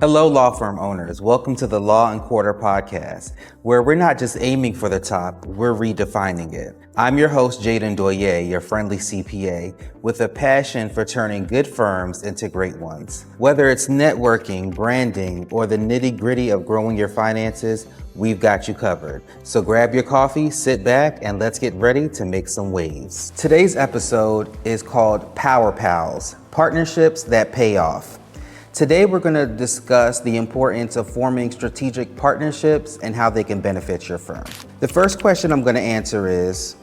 Hello, law firm owners. Welcome to the Law and Quarter podcast, where we're not just aiming for the top, we're redefining it. I'm your host, Jayden Doyé, your friendly CPA, with a passion for turning good firms into great ones. Whether it's networking, branding, or the nitty-gritty of growing your finances, we've got you covered. So grab your coffee, sit back, and let's get ready to make some waves. Today's episode is called Power Pals, Partnerships That Pay Off. Today, we're going to discuss the importance of forming strategic partnerships and how they can benefit your firm. The first question I'm going to answer is,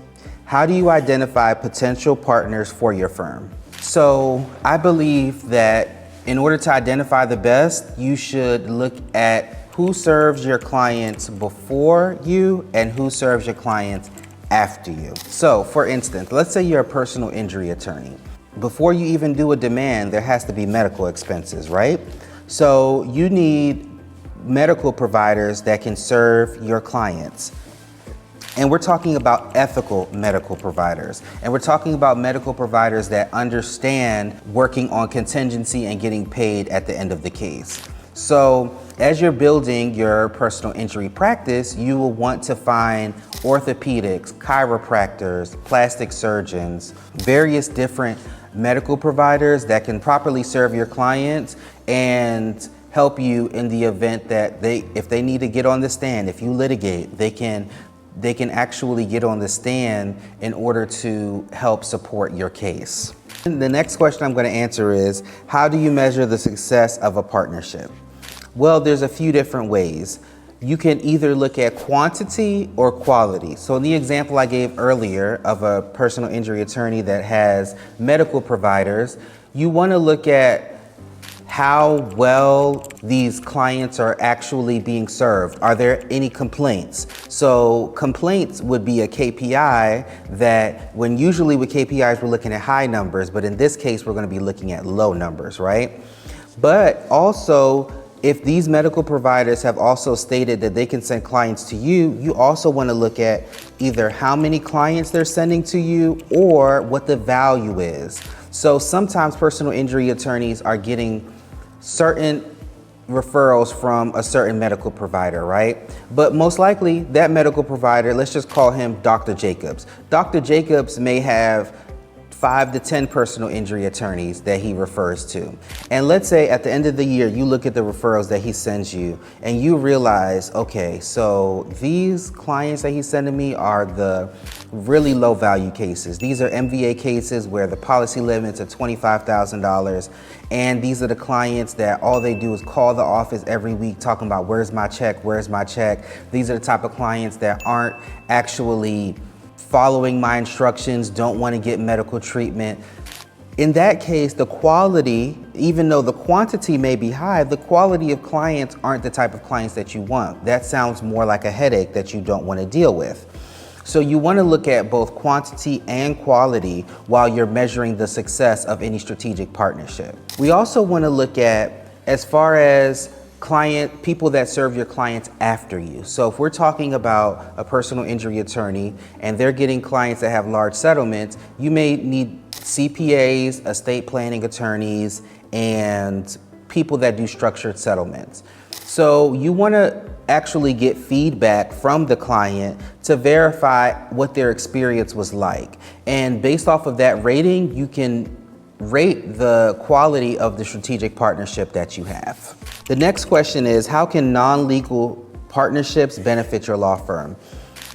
how do you identify potential partners for your firm? So I believe that in order to identify the best, you should look at who serves your clients before you and who serves your clients after you. So for instance, let's say you're a personal injury attorney. Before you even do a demand, there has to be medical expenses, right? So you need medical providers that can serve your clients. And we're talking about ethical medical providers. And we're talking about medical providers that understand working on contingency and getting paid at the end of the case. So as you're building your personal injury practice, you will want to find orthopedics, chiropractors, plastic surgeons, various different medical providers that can properly serve your clients and help you in the event that if they need to get on the stand, if you litigate, they can actually get on the stand in order to help support your case. And the next question I'm going to answer is, how do you measure the success of a partnership? Well, there's a few different ways. You can either look at quantity or quality. So in the example I gave earlier of a personal injury attorney that has medical providers, you want to look at how well these clients are actually being served. Are there any complaints? So complaints would be a KPI that when usually with KPIs we're looking at high numbers, but in this case we're going to be looking at low numbers, right? But also, if these medical providers have also stated that they can send clients to you, you also want to look at either how many clients they're sending to you or what the value is. So sometimes personal injury attorneys are getting certain referrals from a certain medical provider, right? But most likely that medical provider, let's just call him Dr. Jacobs. Dr. Jacobs may have 5 to 10 personal injury attorneys that he refers to. And let's say at the end of the year, you look at the referrals that he sends you and you realize, okay, so these clients that he's sending me are the really low value cases. These are MVA cases where the policy limits are $25,000. And these are the clients that all they do is call the office every week talking about where's my check, where's my check. These are the type of clients that aren't actually following my instructions, don't want to get medical treatment. In that case, the quality, even though the quantity may be high, the quality of clients aren't the type of clients that you want. That sounds more like a headache that you don't want to deal with. So you want to look at both quantity and quality while you're measuring the success of any strategic partnership. We also want to look at, as far as people that serve your clients after you. So if we're talking about a personal injury attorney and they're getting clients that have large settlements, you may need CPAs, estate planning attorneys, and people that do structured settlements. So you want to actually get feedback from the client to verify what their experience was like. And based off of that rating, you can rate the quality of the strategic partnership that you have. The next question is, how can non-legal partnerships benefit your law firm?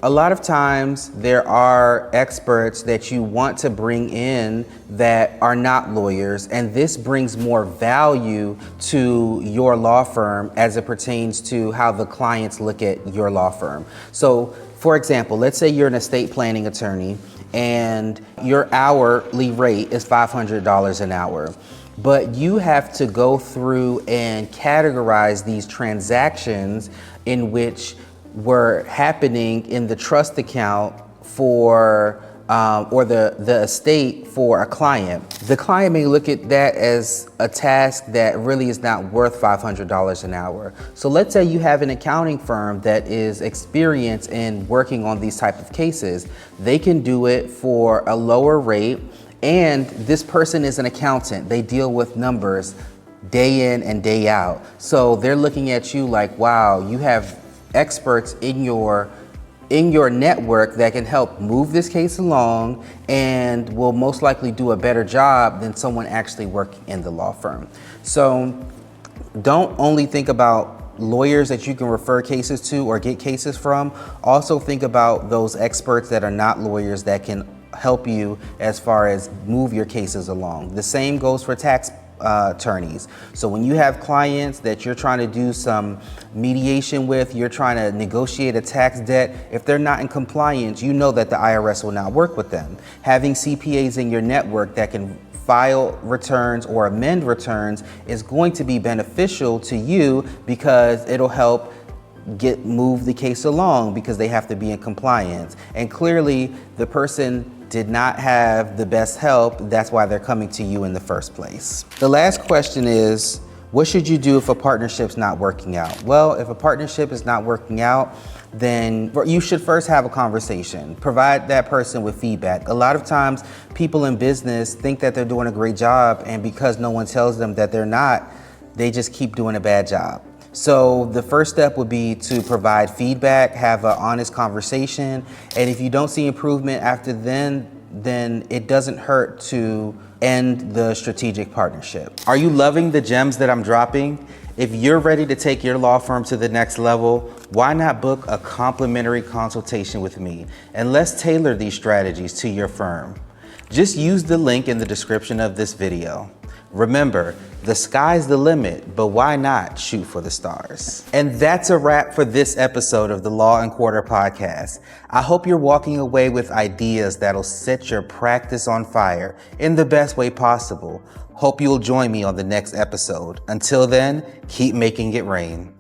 A lot of times there are experts that you want to bring in that are not lawyers, and this brings more value to your law firm as it pertains to how the clients look at your law firm. So for example, let's say you're an estate planning attorney and your hourly rate is $500 an hour. But you have to go through and categorize these transactions in which were happening in the trust account for or the estate for a client. The client may look at that as a task that really is not worth $500 an hour. So let's say you have an accounting firm that is experienced in working on these type of cases. They can do it for a lower rate, and this person is an accountant. They deal with numbers day in and day out. So they're looking at you like, wow, you have experts in your network that can help move this case along and will most likely do a better job than someone actually working in the law firm. So don't only think about lawyers that you can refer cases to or get cases from. Also think about those experts that are not lawyers that can help you as far as move your cases along. The same goes for tax attorneys. So when you have clients that you're trying to do some mediation with, you're trying to negotiate a tax debt, if they're not in compliance, you know that the IRS will not work with them. Having CPAs in your network that can file returns or amend returns is going to be beneficial to you because it'll help move the case along because they have to be in compliance. And clearly the person did not have the best help. That's why they're coming to you in the first place. The last question is, what should you do if a partnership's not working out? Well, if a partnership is not working out, then you should first have a conversation. Provide that person with feedback. A lot of times people in business think that they're doing a great job, and because no one tells them that they're not, they just keep doing a bad job. So the first step would be to provide feedback, have an honest conversation, and if you don't see improvement after then it doesn't hurt to end the strategic partnership. Are you loving the gems that I'm dropping? If you're ready to take your law firm to the next level, why not book a complimentary consultation with me, and let's tailor these strategies to your firm. Just use the link in the description of this video. Remember, the sky's the limit, but why not shoot for the stars? And that's a wrap for this episode of the Law and Quarter podcast. I hope you're walking away with ideas that'll set your practice on fire in the best way possible. Hope you'll join me on the next episode. Until then, keep making it rain.